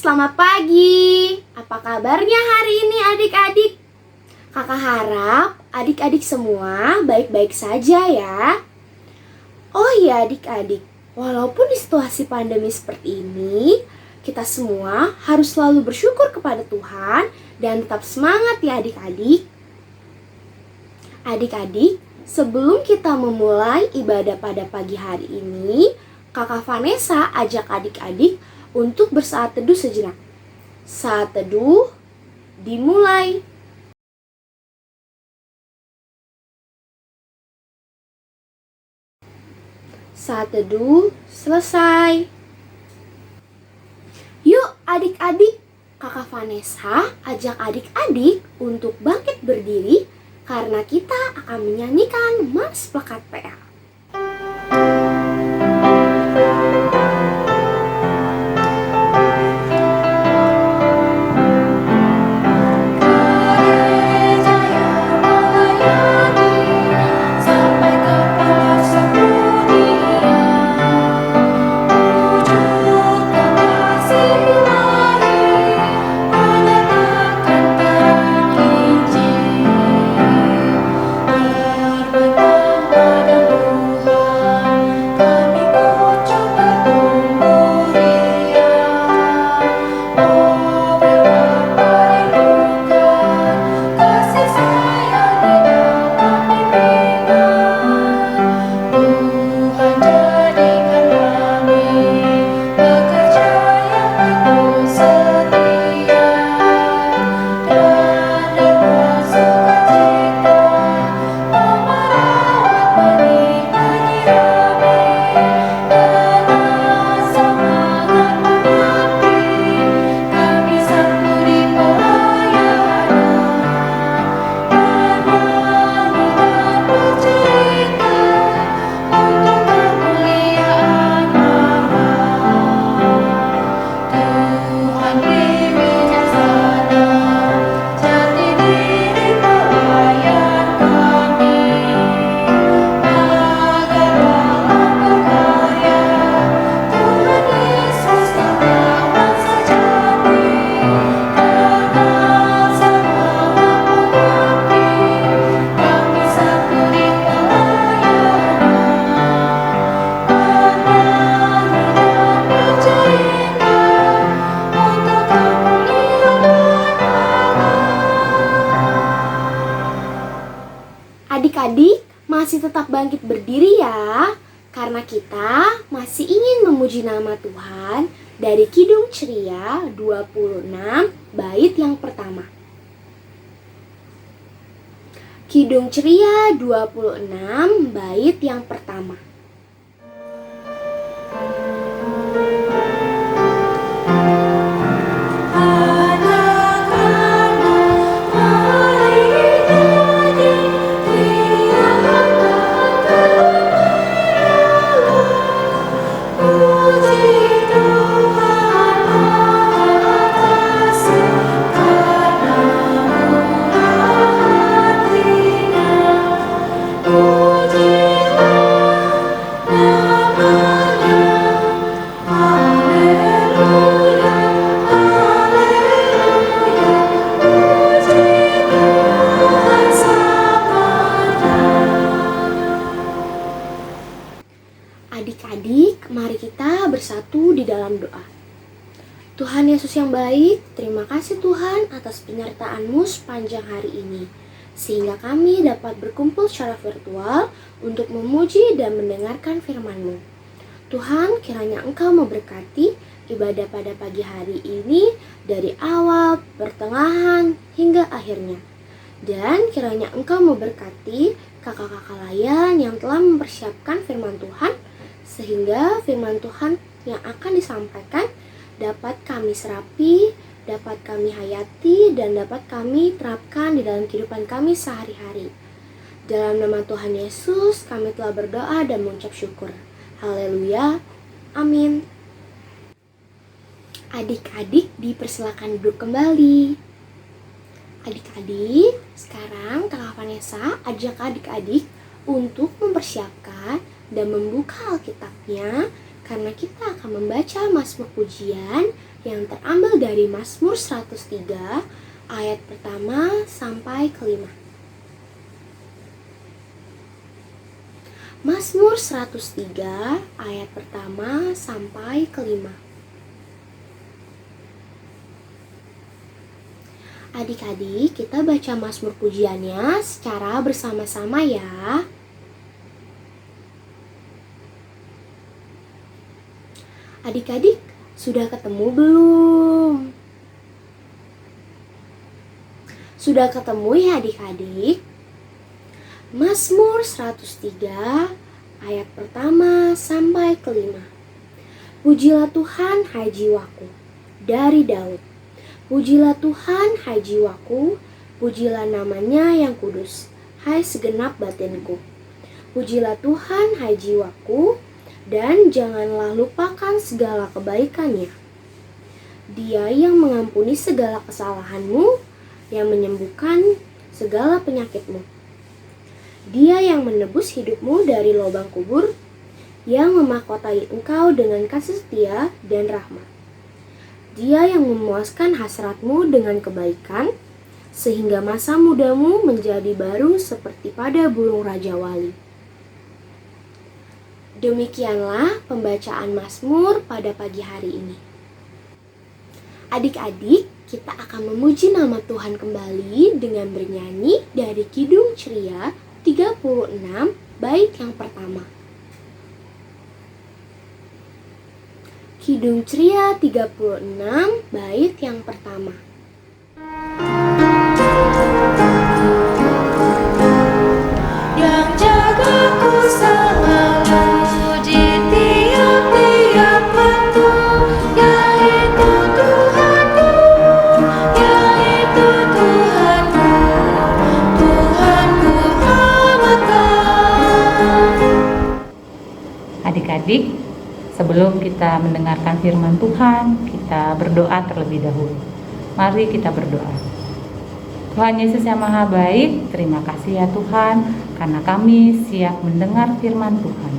selamat pagi. Apa kabarnya hari ini adik-adik? Kakak harap adik-adik semua baik-baik saja ya. Oh iya adik-adik, walaupun di situasi pandemi seperti ini, kita semua harus selalu bersyukur kepada Tuhan dan tetap semangat ya adik-adik. Adik-adik, sebelum kita memulai ibadah pada pagi hari ini, Kakak Vanessa ajak adik-adik untuk bersaat teduh sejenak. Saat teduh dimulai. Saat teduh selesai. Yuk adik-adik, Kakak Vanessa ajak adik-adik untuk bangkit berdiri karena kita akan menyanyikan Mars Plakat PL. Adik-adik masih tetap bangkit berdiri ya, karena kita masih ingin memuji nama Tuhan dari Kidung Ceria 26 bait yang pertama. Kidung Ceria 26 bait yang pertama. Adik-adik, mari kita bersatu di dalam doa. Tuhan Yesus yang baik, terima kasih Tuhan atas penyertaan-Mu sepanjang hari ini, sehingga kami dapat berkumpul secara virtual untuk memuji dan mendengarkan firman-Mu. Tuhan, kiranya Engkau memberkati ibadah pada pagi hari ini dari awal, pertengahan, hingga akhirnya. Dan kiranya Engkau memberkati kakak-kakak layan yang telah mempersiapkan firman Tuhan, sehingga firman Tuhan yang akan disampaikan dapat kami serapi, dapat kami hayati, dan dapat kami terapkan di dalam kehidupan kami sehari-hari. Dalam nama Tuhan Yesus, kami telah berdoa dan mengucap syukur. Haleluya, amin. Adik-adik dipersilakan duduk kembali. Adik-adik, sekarang Kakak Vanessa ajak adik-adik untuk mempersiapkan dan membuka Alkitabnya karena kita akan membaca Mazmur pujian yang terambil dari Mazmur 103 ayat pertama sampai kelima. Mazmur 103 ayat pertama sampai kelima. Adik-adik, kita baca Mazmur pujiannya secara bersama-sama ya. Adik-adik, sudah ketemu belum? Sudah ketemu ya adik-adik? Mazmur 103 ayat pertama sampai kelima. Pujilah Tuhan, hai jiwaku, dari Daud. Pujilah Tuhan, hai jiwaku, pujilah namanya yang kudus, hai segenap batinku. Pujilah Tuhan, hai jiwaku, dan janganlah lupakan segala kebaikannya. Dia yang mengampuni segala kesalahanmu, yang menyembuhkan segala penyakitmu. Dia yang menebus hidupmu dari lubang kubur, yang memahkotai engkau dengan kasih setia dan rahmat. Dia yang memuaskan hasratmu dengan kebaikan, sehingga masa mudamu menjadi baru seperti pada burung Raja Wali. Demikianlah pembacaan Mazmur pada pagi hari ini. Adik-adik, kita akan memuji nama Tuhan kembali dengan bernyanyi dari Kidung Ceria 36 bait yang pertama. Kidung Ceria 36 bait yang pertama. Yang jagaku selalu di tiap-tiap waktu, yaitu Tuhanku, yaitu Tuhanku, Tuhanku amatkan. Adik-adik, sebelum kita mendengarkan firman Tuhan, kita berdoa terlebih dahulu. Mari kita berdoa. Tuhan Yesus yang Maha Baik, terima kasih ya Tuhan, karena kami siap mendengar firman Tuhan.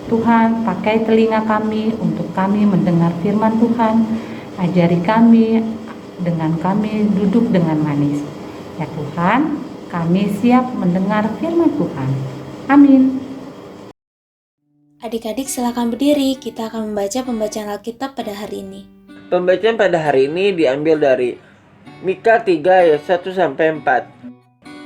Tuhan, pakai telinga kami untuk kami mendengar firman Tuhan. Ajari kami dengan kami duduk dengan manis. Ya Tuhan, kami siap mendengar firman Tuhan. Amin. Adik-adik silakan berdiri, kita akan membaca pembacaan Alkitab pada hari ini. Pembacaan pada hari ini diambil dari Mika 3 ayat 1-4.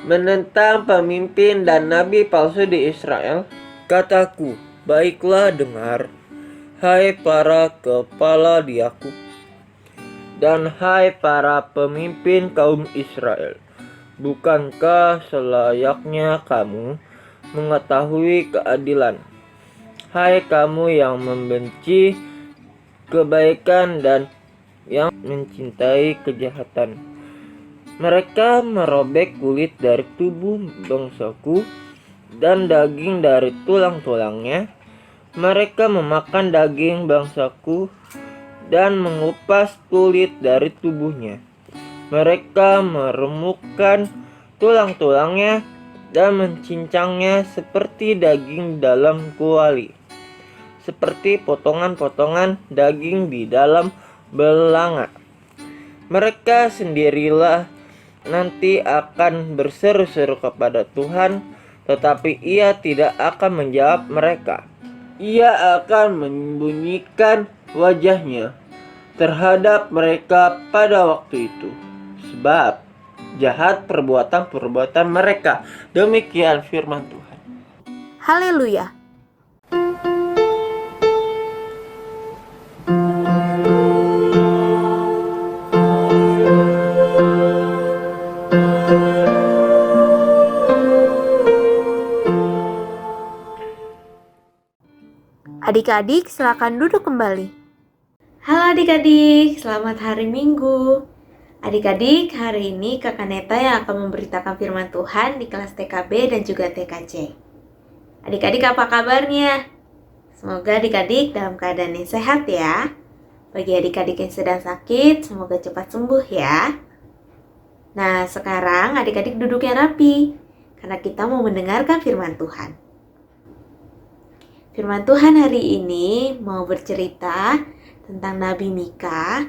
Menentang pemimpin dan nabi palsu di Israel, kataku, baiklah dengar, hai para kepala di Yakub, dan hai para pemimpin kaum Israel. Bukankah selayaknya kamu mengetahui keadilan? Hai kamu yang membenci kebaikan dan yang mencintai kejahatan. Mereka merobek kulit dari tubuh bangsaku dan daging dari tulang-tulangnya. Mereka memakan daging bangsaku dan mengupas kulit dari tubuhnya. Mereka meremukkan tulang-tulangnya dan mencincangnya seperti daging dalam kuali, seperti potongan-potongan daging di dalam belanga. Mereka sendirilah nanti akan berseru-seru kepada Tuhan, tetapi Ia tidak akan menjawab mereka. Ia akan menyembunyikan wajahnya terhadap mereka pada waktu itu, sebab jahat perbuatan-perbuatan mereka. Demikian firman Tuhan. Haleluya. Adik-adik, silakan duduk kembali. Halo adik-adik, selamat hari Minggu. Adik-adik, hari ini Kakak Neta yang akan memberitakan firman Tuhan di kelas TKB dan juga TKC. Adik-adik, apa kabarnya? Semoga adik-adik dalam keadaan yang sehat ya. Bagi adik-adik yang sedang sakit, semoga cepat sembuh ya. Nah, sekarang adik-adik duduk yang rapi, karena kita mau mendengarkan firman Tuhan. Firman Tuhan hari ini mau bercerita tentang Nabi Mika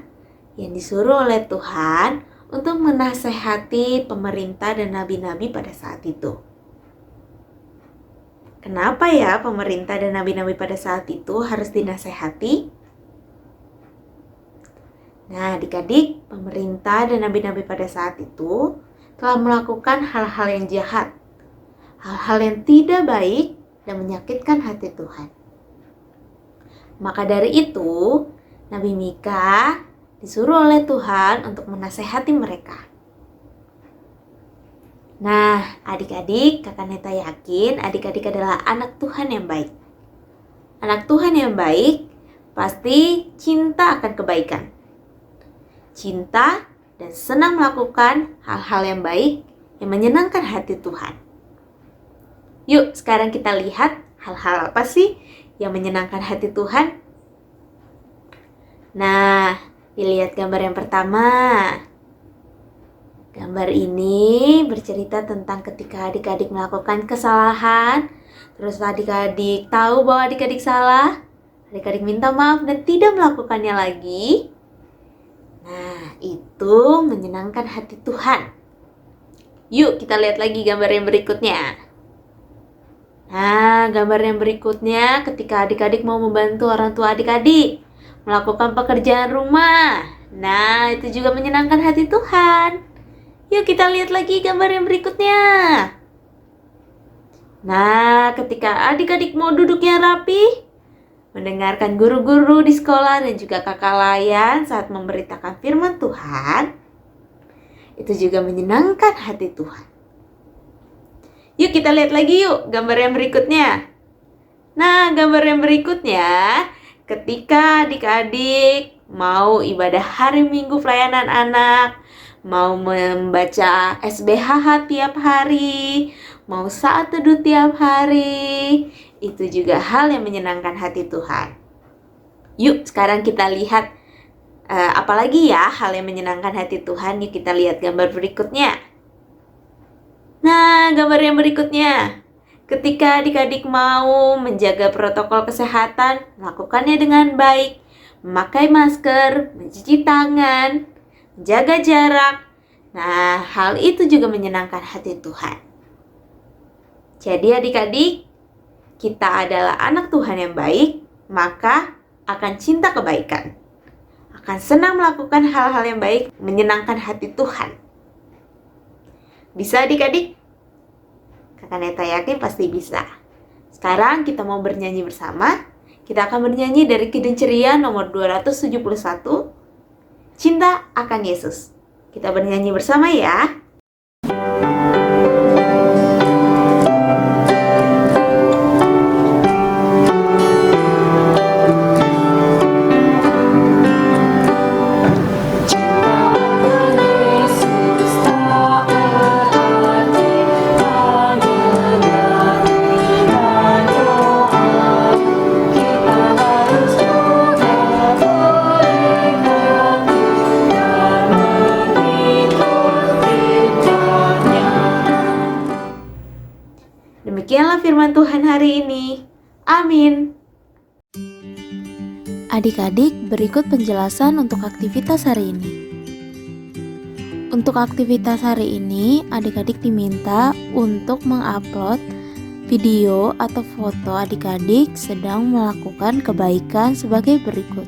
yang disuruh oleh Tuhan untuk menasehati pemerintah dan nabi-nabi pada saat itu. Kenapa ya pemerintah dan nabi-nabi pada saat itu harus dinasehati? Nah, adik-adik, pemerintah dan nabi-nabi pada saat itu telah melakukan hal-hal yang jahat, hal-hal yang tidak baik dan menyakitkan hati Tuhan. Maka dari itu, Nabi Mika disuruh oleh Tuhan untuk menasehati mereka. Nah, adik-adik, Kakak Neta yakin adik-adik adalah anak Tuhan yang baik. Anak Tuhan yang baik pasti cinta akan kebaikan. Cinta dan senang melakukan hal-hal yang baik yang menyenangkan hati Tuhan. Yuk, sekarang kita lihat hal-hal apa sih yang menyenangkan hati Tuhan? Nah, dilihat gambar yang pertama. Gambar ini bercerita tentang ketika adik-adik melakukan kesalahan, terus adik-adik tahu bahwa adik-adik salah, adik-adik minta maaf dan tidak melakukannya lagi. Nah, itu menyenangkan hati Tuhan. Yuk, kita lihat lagi gambar yang berikutnya. Nah, gambar yang berikutnya ketika adik-adik mau membantu orang tua adik-adik melakukan pekerjaan rumah. Nah, itu juga menyenangkan hati Tuhan. Yuk kita lihat lagi gambar yang berikutnya. Nah, ketika adik-adik mau duduknya rapi, mendengarkan guru-guru di sekolah dan juga kakak layan saat memberitakan firman Tuhan, itu juga menyenangkan hati Tuhan. Yuk kita lihat lagi yuk gambar yang berikutnya. Nah, gambar yang berikutnya ketika adik-adik mau ibadah hari Minggu pelayanan anak, mau membaca SBHH tiap hari, mau saat teduh tiap hari, itu juga hal yang menyenangkan hati Tuhan. Yuk sekarang kita lihat apalagi ya hal yang menyenangkan hati Tuhan. Yuk kita lihat gambar berikutnya. Nah, gambar yang berikutnya, ketika adik-adik mau menjaga protokol kesehatan, lakukannya dengan baik, memakai masker, mencuci tangan, jaga jarak. Nah, hal itu juga menyenangkan hati Tuhan. Jadi adik-adik, kita adalah anak Tuhan yang baik, maka akan cinta kebaikan. Akan senang melakukan hal-hal yang baik, menyenangkan hati Tuhan. Bisa adik-adik? Kakak Neta yakin pasti bisa. Sekarang kita mau bernyanyi bersama. Kita akan bernyanyi dari Kidung Ceria nomor 271. Cinta akan Yesus. Kita bernyanyi bersama ya. Demikianlah firman Tuhan hari ini. Amin. Adik-adik, berikut penjelasan untuk aktivitas hari ini. Untuk aktivitas hari ini, adik-adik diminta untuk mengupload video atau foto adik-adik sedang melakukan kebaikan sebagai berikut.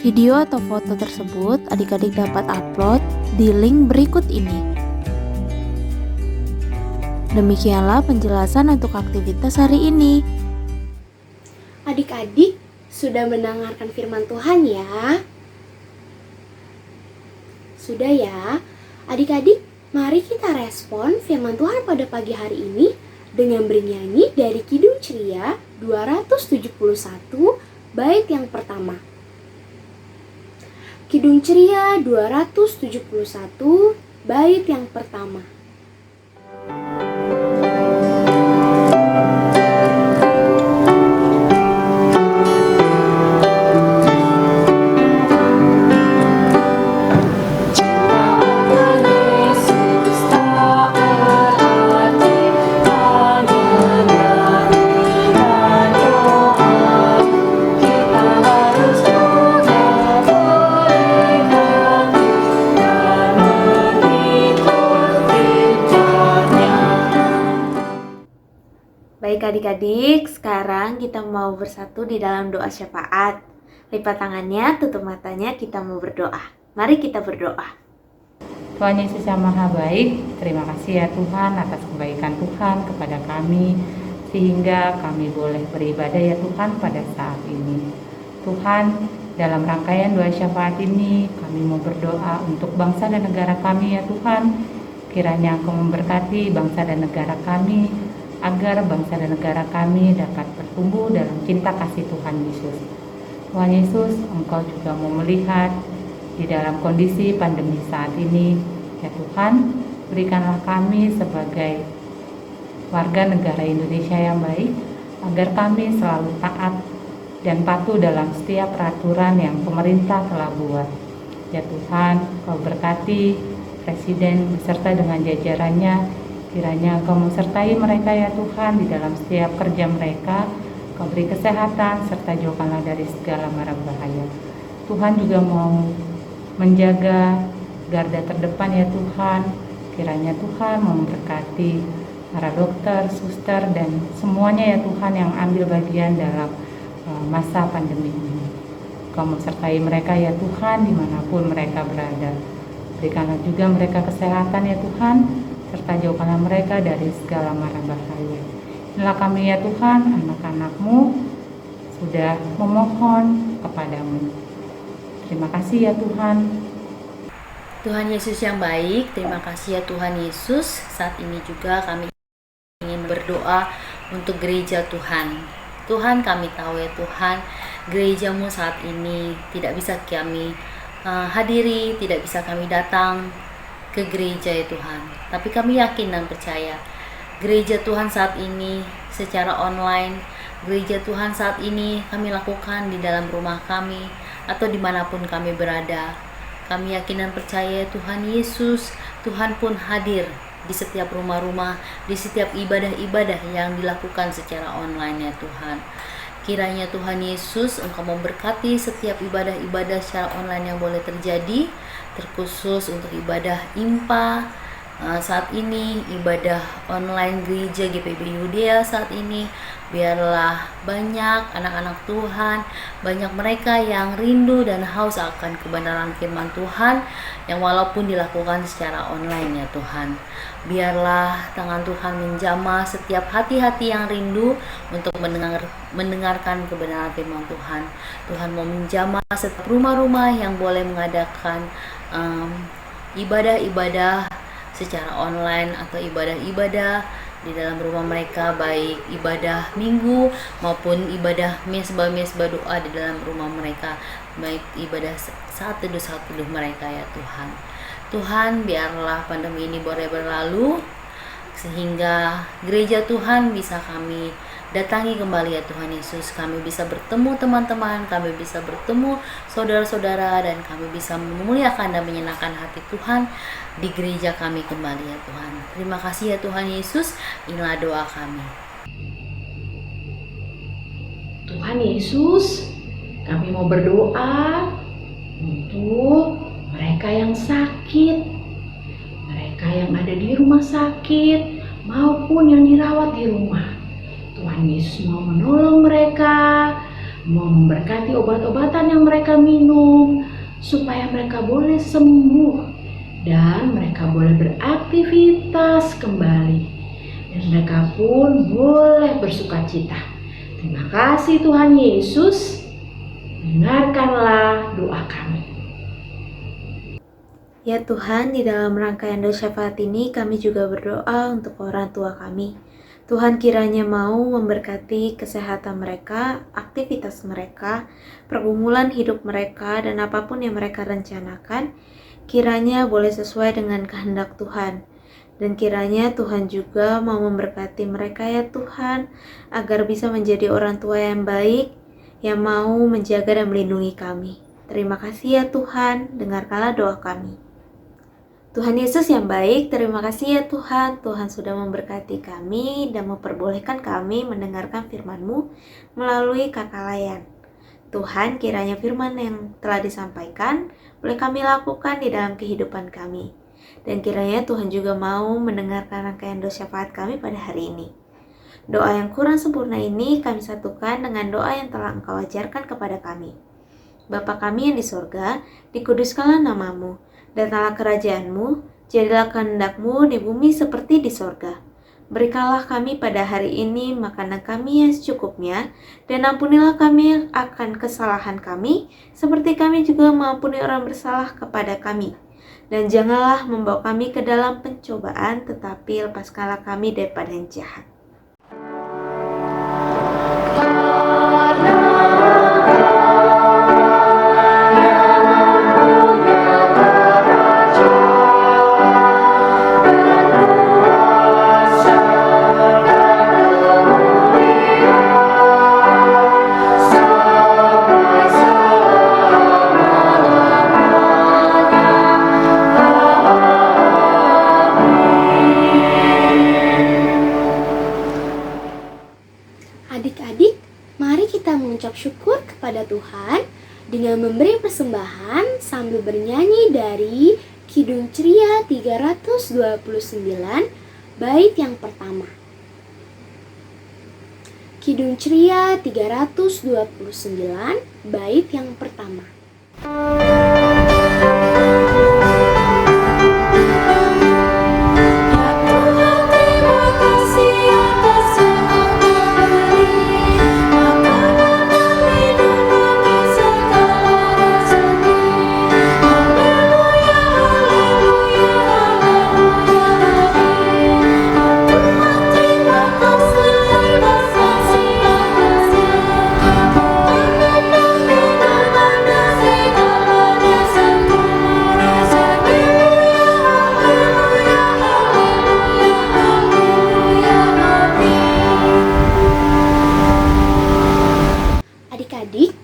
Video atau foto tersebut adik-adik dapat upload di link berikut ini. Demikianlah penjelasan untuk aktivitas hari ini. Adik-adik sudah mendengarkan firman Tuhan ya? Sudah ya? Adik-adik, mari kita respon firman Tuhan pada pagi hari ini dengan bernyanyi dari Kidung Ceria 271 bait yang pertama. Kidung Ceria 271 bait yang pertama. Cinta akan Yesus tak berarti Baik adik-adik, sekarang kita mau bersatu di dalam doa syafaat. Lipat tangannya, tutup matanya, kita mau berdoa. Mari kita berdoa. Tuhan Yesus yang Maha Baik, terima kasih ya Tuhan atas kebaikan Tuhan kepada kami, sehingga kami boleh beribadah ya Tuhan pada saat ini. Tuhan, dalam rangkaian doa syafaat ini, kami mau berdoa untuk bangsa dan negara kami ya Tuhan. Kiranya Engkau memberkati bangsa dan negara kami, agar bangsa dan negara kami dapat bertumbuh dalam cinta kasih Tuhan Yesus. Tuhan Yesus, Engkau juga mau melihat di dalam kondisi pandemi saat ini, ya Tuhan, berikanlah kami sebagai warga negara Indonesia yang baik, agar kami selalu taat dan patuh dalam setiap peraturan yang pemerintah telah buat. Ya Tuhan, Kau berkati Presiden beserta dengan jajarannya. Kiranya Engkau menyertai mereka ya Tuhan di dalam setiap kerja mereka. Kau beri kesehatan serta jauhkanlah dari segala mara bahaya. Tuhan juga mau menjaga garda terdepan ya Tuhan. Kiranya Tuhan memberkati para dokter, suster, dan semuanya ya Tuhan yang ambil bagian dalam masa pandemi ini. Kau menyertai mereka ya Tuhan dimanapun mereka berada. Berikanlah juga mereka kesehatan ya Tuhan, serta jauhkanlah mereka dari segala mara bahaya. Inilah kami ya Tuhan, anak-anak-Mu sudah memohon kepadamu. Terima kasih ya Tuhan. Tuhan Yesus yang baik, terima kasih ya Tuhan Yesus. Saat ini juga kami ingin berdoa untuk gereja Tuhan. Tuhan, kami tahu ya Tuhan, gereja-Mu saat ini tidak bisa kami hadiri, tidak bisa kami datang ke gereja ya Tuhan. Tapi kami yakin dan percaya gereja Tuhan saat ini secara online, gereja Tuhan saat ini kami lakukan di dalam rumah kami atau dimanapun kami berada. Kami yakin dan percaya Tuhan Yesus, Tuhan pun hadir di setiap rumah-rumah, di setiap ibadah-ibadah yang dilakukan secara online ya Tuhan. Kiranya Tuhan Yesus Engkau memberkati setiap ibadah-ibadah secara online yang boleh terjadi, terkhusus untuk ibadah IMPA saat ini, ibadah online gereja GPB Yudea saat ini. Biarlah banyak anak-anak Tuhan, banyak mereka yang rindu dan haus akan kebenaran firman Tuhan yang walaupun dilakukan secara online ya Tuhan. Biarlah tangan Tuhan menjamah setiap hati-hati yang rindu untuk mendengarkan kebenaran firman Tuhan. Tuhan mau menjamah setiap rumah-rumah yang boleh mengadakan ibadah-ibadah secara online atau ibadah-ibadah di dalam rumah mereka, baik ibadah minggu maupun ibadah mesbah doa di dalam rumah mereka, baik ibadah saat teduh mereka ya Tuhan. Tuhan, biarlah pandemi ini boleh berlalu sehingga gereja Tuhan bisa kami datangi kembali ya Tuhan Yesus. Kami bisa bertemu teman-teman, kami bisa bertemu saudara-saudara, dan kami bisa memuliakan dan menyenangkan hati Tuhan di gereja kami kembali ya Tuhan. Terima kasih ya Tuhan Yesus, inilah doa kami. Tuhan Yesus, kami mau berdoa untuk mereka yang sakit, mereka yang ada di rumah sakit maupun yang dirawat di rumah. Tuhan Yesus mau menolong mereka, mau memberkati obat-obatan yang mereka minum, supaya mereka boleh sembuh dan mereka boleh beraktivitas kembali, dan mereka pun boleh bersukacita. Terima kasih Tuhan Yesus, dengarkanlah doa kami. Ya Tuhan, di dalam rangkaian doa syafaat ini kami juga berdoa untuk orang tua kami. Tuhan kiranya mau memberkati kesehatan mereka, aktivitas mereka, pergumulan hidup mereka, dan apapun yang mereka rencanakan, kiranya boleh sesuai dengan kehendak Tuhan. Dan kiranya Tuhan juga mau memberkati mereka ya Tuhan, agar bisa menjadi orang tua yang baik, yang mau menjaga dan melindungi kami. Terima kasih ya Tuhan, dengarkanlah doa kami. Tuhan Yesus yang baik, terima kasih ya Tuhan. Tuhan sudah memberkati kami dan memperbolehkan kami mendengarkan firman-Mu melalui Kakak Layan. Tuhan, kiranya firman yang telah disampaikan boleh kami lakukan di dalam kehidupan kami. Dan kiranya Tuhan juga mau mendengarkan rangkaian doa syafaat kami pada hari ini. Doa yang kurang sempurna ini kami satukan dengan doa yang telah Engkau ajarkan kepada kami. Bapa kami yang di sorga, dikuduskanlah namamu, datanglah kerajaan-Mu, jadilah kehendak-Mu di bumi seperti di sorga. Berikanlah kami pada hari ini makanan kami yang secukupnya, dan ampunilah kami akan kesalahan kami, seperti kami juga mengampuni orang bersalah kepada kami. Dan janganlah membawa kami ke dalam pencobaan, tetapi lepaskanlah kami daripada yang jahat. Adik-adik, mari kita mengucap syukur kepada Tuhan dengan memberi persembahan sambil bernyanyi dari Kidung Ceria 329 bait yang pertama. Kidung Ceria 329 bait yang pertama. Adik-adik,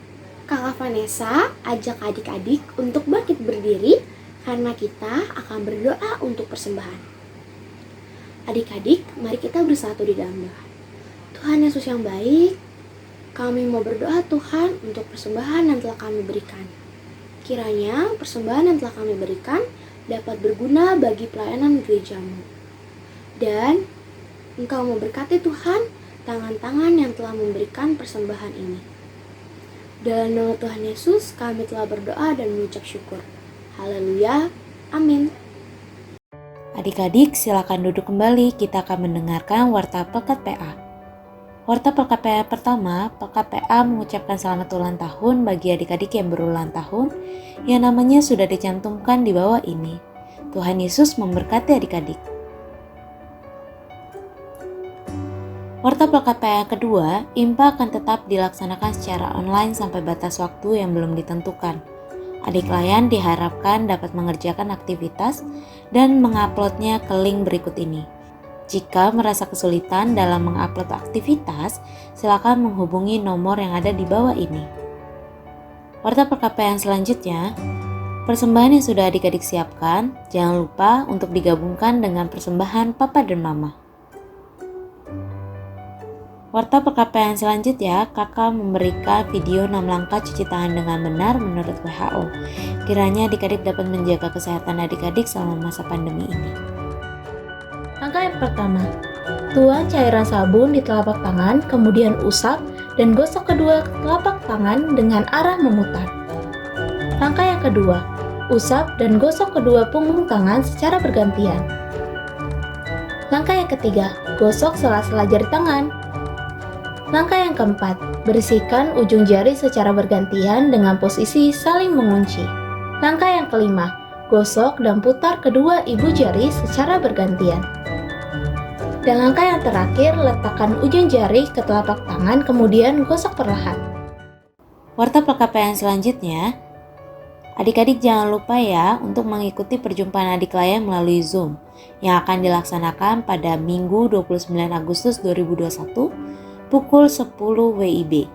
Kakak Vanessa ajak adik-adik untuk bangkit berdiri karena kita akan berdoa untuk persembahan. Adik-adik, mari kita bersatu di dalam doa. Tuhan Yesus yang baik, kami mau berdoa Tuhan untuk persembahan yang telah kami berikan. Kiranya persembahan yang telah kami berikan dapat berguna bagi pelayanan gereja-Mu. Dan Engkau memberkati Tuhan tangan-tangan yang telah memberikan persembahan ini. Dalam nama Tuhan Yesus, kami telah berdoa dan mengucap syukur. Haleluya. Amin. Adik-adik, silakan duduk kembali. Kita akan mendengarkan Warta Pekat PA. Warta Pekat PA pertama, Pekat PA mengucapkan selamat ulang tahun bagi adik-adik yang berulang tahun, yang namanya sudah dicantumkan di bawah ini. Tuhan Yesus memberkati adik-adik. Warta Pekat PA kedua, IMPA akan tetap dilaksanakan secara online sampai batas waktu yang belum ditentukan. Adik layan diharapkan dapat mengerjakan aktivitas dan menguploadnya ke link berikut ini. Jika merasa kesulitan dalam mengupload aktivitas, silakan menghubungi nomor yang ada di bawah ini. Warta PKP yang selanjutnya, persembahan yang sudah adik-adik siapkan, jangan lupa untuk digabungkan dengan persembahan Papa dan Mama. Warta perkapaian selanjutnya, kakak memberikan video 6 langkah cuci tangan dengan benar menurut WHO. Kiranya adik-adik dapat menjaga kesehatan adik-adik selama masa pandemi ini. Langkah yang pertama, tuang cairan sabun di telapak tangan, kemudian usap dan gosok kedua telapak tangan dengan arah memutar. Langkah yang kedua, usap dan gosok kedua punggung tangan secara bergantian. Langkah yang ketiga, gosok sela-sela jari tangan. Langkah yang keempat, bersihkan ujung jari secara bergantian dengan posisi saling mengunci. Langkah yang kelima, gosok dan putar kedua ibu jari secara bergantian. Dan langkah yang terakhir, letakkan ujung jari ke telapak tangan kemudian gosok perlahan. Warta perkapaian selanjutnya, adik-adik jangan lupa ya untuk mengikuti perjumpaan adik layan melalui Zoom yang akan dilaksanakan pada Minggu 29 Agustus 2021 pukul 10 WIB.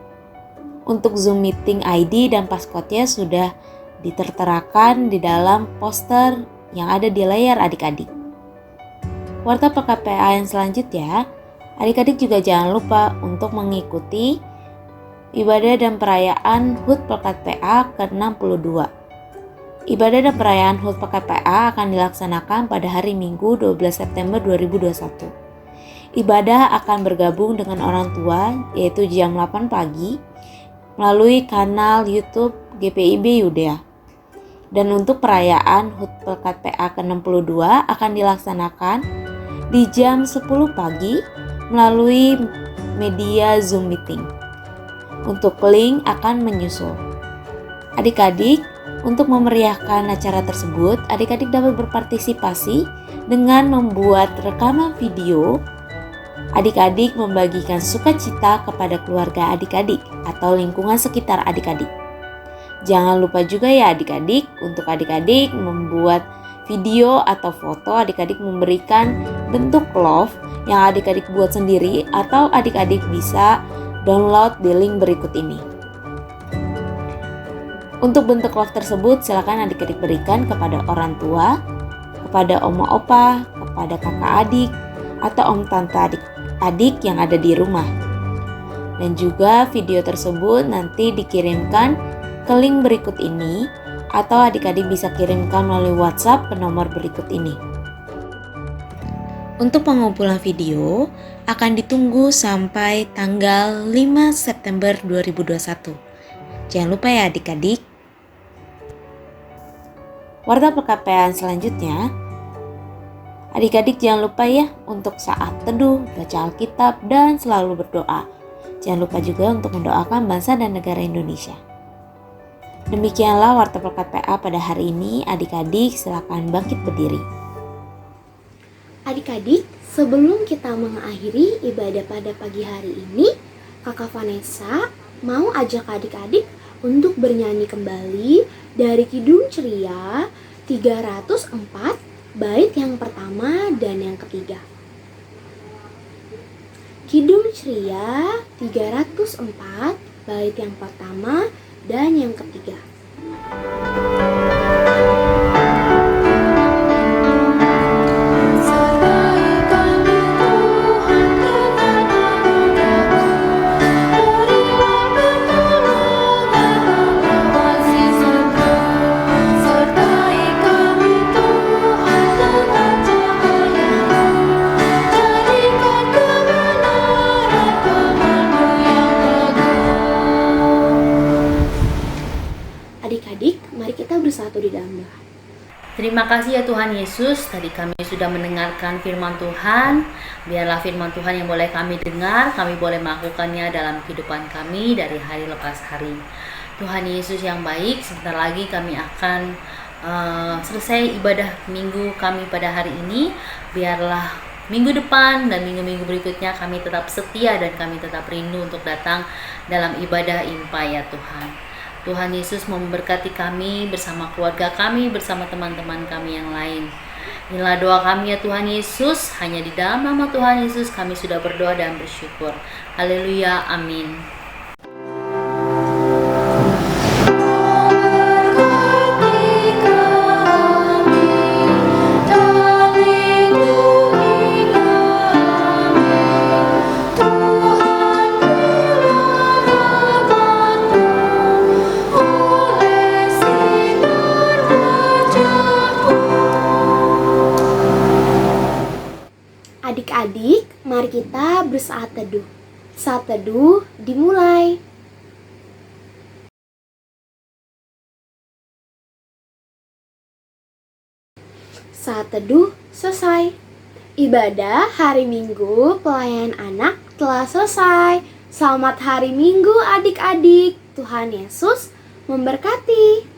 Untuk Zoom meeting ID dan passcode-nya sudah diterterakan di dalam poster yang ada di layar adik-adik. Warta PKPA yang selanjutnya, adik-adik juga jangan lupa untuk mengikuti ibadah dan perayaan HUT Pekat PA ke-62. Ibadah dan perayaan HUT Pekat PA akan dilaksanakan pada hari Minggu 12 September 2021. Ibadah akan bergabung dengan orang tua yaitu jam 8 pagi melalui kanal YouTube GPIB Yudea. Dan untuk perayaan HUT Pekat PA ke-62 akan dilaksanakan di jam 10 pagi melalui media Zoom Meeting. Untuk link akan menyusul. Adik-adik, untuk memeriahkan acara tersebut, adik-adik dapat berpartisipasi dengan membuat rekaman video. Adik-adik membagikan sukacita kepada keluarga adik-adik atau lingkungan sekitar adik-adik. Jangan lupa juga ya adik-adik, untuk adik-adik membuat video atau foto, adik-adik memberikan bentuk love yang adik-adik buat sendiri atau adik-adik bisa download di link berikut ini. Untuk bentuk love tersebut silakan adik-adik berikan kepada orang tua, kepada oma opa, kepada kakak adik, atau om tante adik yang ada di rumah. Dan juga video tersebut nanti dikirimkan ke link berikut ini atau adik-adik bisa kirimkan melalui WhatsApp ke nomor berikut ini. Untuk pengumpulan video akan ditunggu sampai tanggal 5 September 2021. Jangan lupa ya adik-adik. Warta PKPan selanjutnya, adik-adik jangan lupa ya untuk saat teduh, baca Alkitab, dan selalu berdoa. Jangan lupa juga untuk mendoakan bangsa dan negara Indonesia. Demikianlah Warta Pekat PA pada hari ini. Adik-adik silakan bangkit berdiri. Adik-adik, sebelum kita mengakhiri ibadah pada pagi hari ini, Kakak Vanessa mau ajak adik-adik untuk bernyanyi kembali dari Kidung Ceria 304 bait yang pertama dan yang ketiga. Kidung Ceria 304 bait yang pertama dan yang ketiga. Adik-adik, mari kita bersatu di dalam doa. Terima kasih ya Tuhan Yesus, tadi kami sudah mendengarkan firman Tuhan. Biarlah firman Tuhan yang boleh kami dengar, kami boleh melakukannya dalam kehidupan kami dari hari lepas hari. Tuhan Yesus yang baik, sebentar lagi kami akan selesai ibadah minggu kami pada hari ini. Biarlah minggu depan dan minggu-minggu berikutnya kami tetap setia dan kami tetap rindu untuk datang dalam ibadah IMPA ya Tuhan. Tuhan Yesus memberkati kami bersama keluarga kami, bersama teman-teman kami yang lain. Inilah doa kami ya Tuhan Yesus, hanya di dalam nama Tuhan Yesus kami sudah berdoa dan bersyukur. Haleluya, amin. Adik-adik, mari kita bersaat teduh. Saat teduh dimulai. Saat teduh selesai. Ibadah hari Minggu pelayanan anak telah selesai. Selamat hari Minggu adik-adik. Tuhan Yesus memberkati.